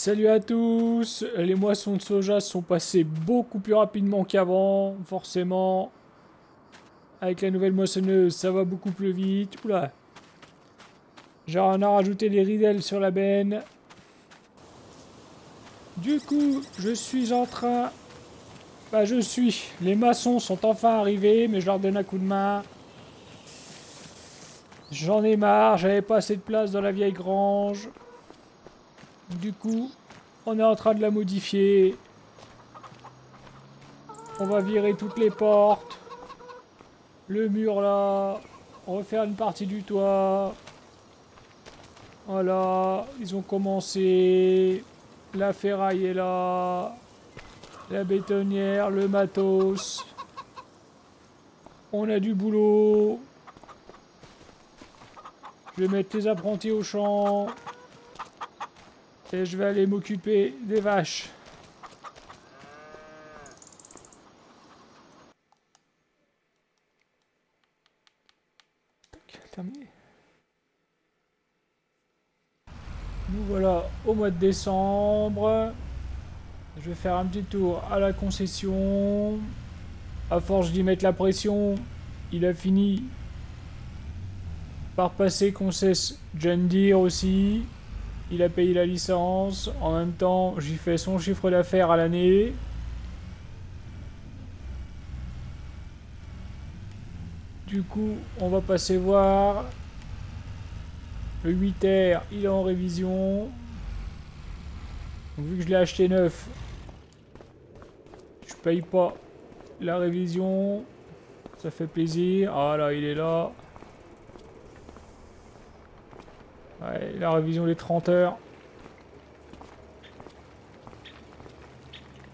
Salut à tous. Les moissons de soja sont passées beaucoup plus rapidement qu'avant, forcément. Avec la nouvelle moissonneuse, ça va beaucoup plus vite. Oula. J'ai rien à rajouter des ridelles sur la benne. Du coup, je suis en train... Les maçons sont enfin arrivés, mais je leur donne un coup de main. J'en ai marre, j'avais pas assez de place dans la vieille grange. Du coup, on est en train de la modifier. On va virer toutes les portes. Le mur là. Refaire une partie du toit. Voilà. Ils ont commencé. La ferraille est là. La bétonnière, le matos. On a du boulot. Je vais mettre les apprentis au champ. Et je vais aller m'occuper des vaches. Tac, terminé. Nous voilà au mois de décembre. Je vais faire un petit tour à la concession. À force d'y mettre la pression, il a fini par passer concesse John Deere aussi. Il a payé la licence. En même temps, j'y fais son chiffre d'affaires à l'année. Du coup, on va passer voir. Le 8R, il est en révision. Donc, vu que je l'ai acheté neuf, je paye pas la révision. Ça fait plaisir. Ah là, il est là. Ouais, la révision des 30 heures.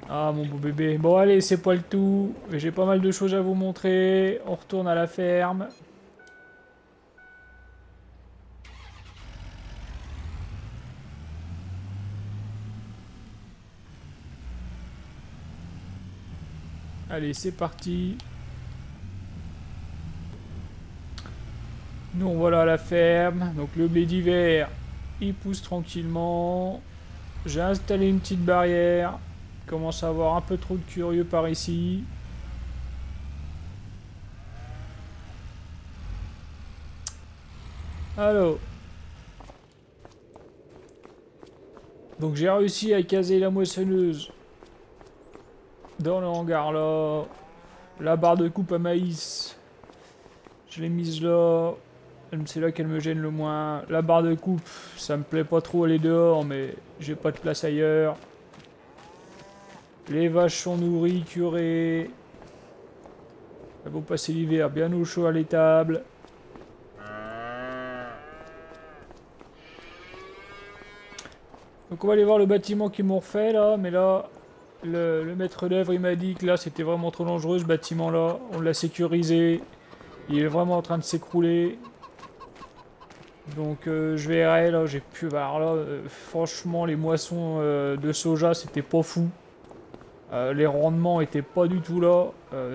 Ah mon beau bébé. Bon allez, c'est pas le tout. J'ai pas mal de choses à vous montrer. On retourne à la ferme. Allez, c'est parti. Nous voilà à la ferme. Donc le blé d'hiver, il pousse tranquillement. J'ai installé une petite barrière. Il commence à avoir un peu trop de curieux par ici. Alors. Donc j'ai réussi à caser la moissonneuse dans le hangar là. La barre de coupe à maïs, je l'ai mise là. C'est là qu'elle me gêne le moins. La barre de coupe, ça me plaît pas trop aller dehors, mais j'ai pas de place ailleurs. Les vaches sont nourries, curées. Elles vont passer l'hiver bien au chaud à l'étable. Donc on va aller voir le bâtiment qu'ils m'ont refait là, mais là, le maître d'œuvre il m'a dit que là c'était vraiment trop dangereux ce bâtiment là. On l'a sécurisé. Il est vraiment en train de s'écrouler. Donc je verrai là, j'ai pu. Alors là, franchement, les moissons de soja, c'était pas fou. Les rendements étaient pas du tout là.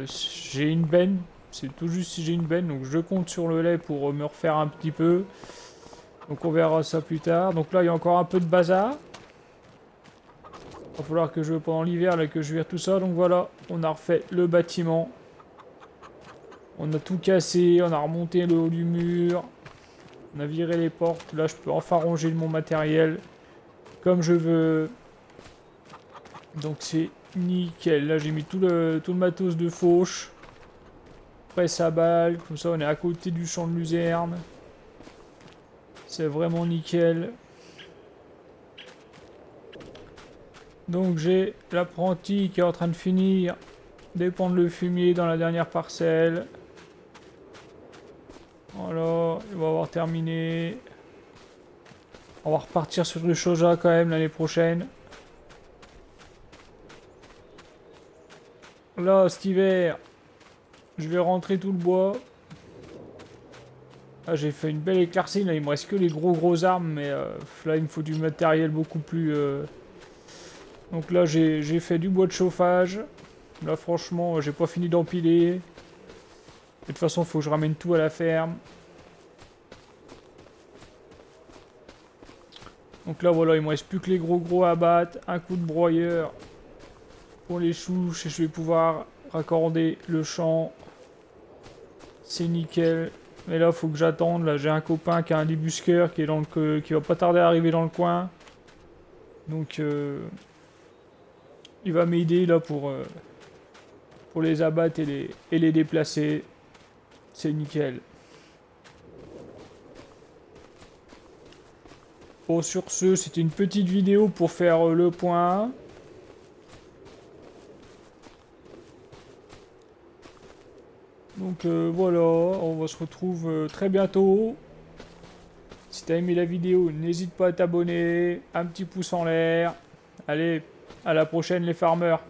J'ai une benne, c'est tout juste si j'ai une benne, donc je compte sur le lait pour me refaire un petit peu. Donc on verra ça plus tard. Donc là, il y a encore un peu de bazar. Il va falloir que pendant l'hiver, là, que je vire tout ça. Donc voilà, on a refait le bâtiment. On a tout cassé, on a remonté le haut du mur. On a viré les portes. Là, je peux enfin ranger mon matériel comme je veux. Donc c'est nickel. Là, j'ai mis tout le matos de fauche. Presse à balle. Comme ça, on est à côté du champ de luzerne. C'est vraiment nickel. Donc j'ai l'apprenti qui est en train de finir d'épandre le fumier dans la dernière parcelle. Voilà, il va avoir terminé. On va repartir sur le soja quand même l'année prochaine. Là, cet hiver, je vais rentrer tout le bois. Là, j'ai fait une belle éclaircie. Là, il me reste que les gros arbres, mais là, il me faut du matériel beaucoup plus. Donc là, j'ai fait du bois de chauffage. Là, franchement, j'ai pas fini d'empiler. De toute façon, il faut que je ramène tout à la ferme. Donc là voilà, il me reste plus que les gros à abattre, un coup de broyeur pour les chouches et je vais pouvoir raccorder le champ. C'est nickel. Mais là faut que j'attende, là j'ai un copain qui a un débusqueur qui est qui va pas tarder à arriver dans le coin. Donc il va m'aider là pour les abattre et les déplacer. C'est nickel. Bon, sur ce, c'était une petite vidéo pour faire le point. Donc voilà, on va se retrouve très bientôt. Si t'as aimé la vidéo, n'hésite pas à t'abonner, un petit pouce en l'air. Allez, à la prochaine les farmers.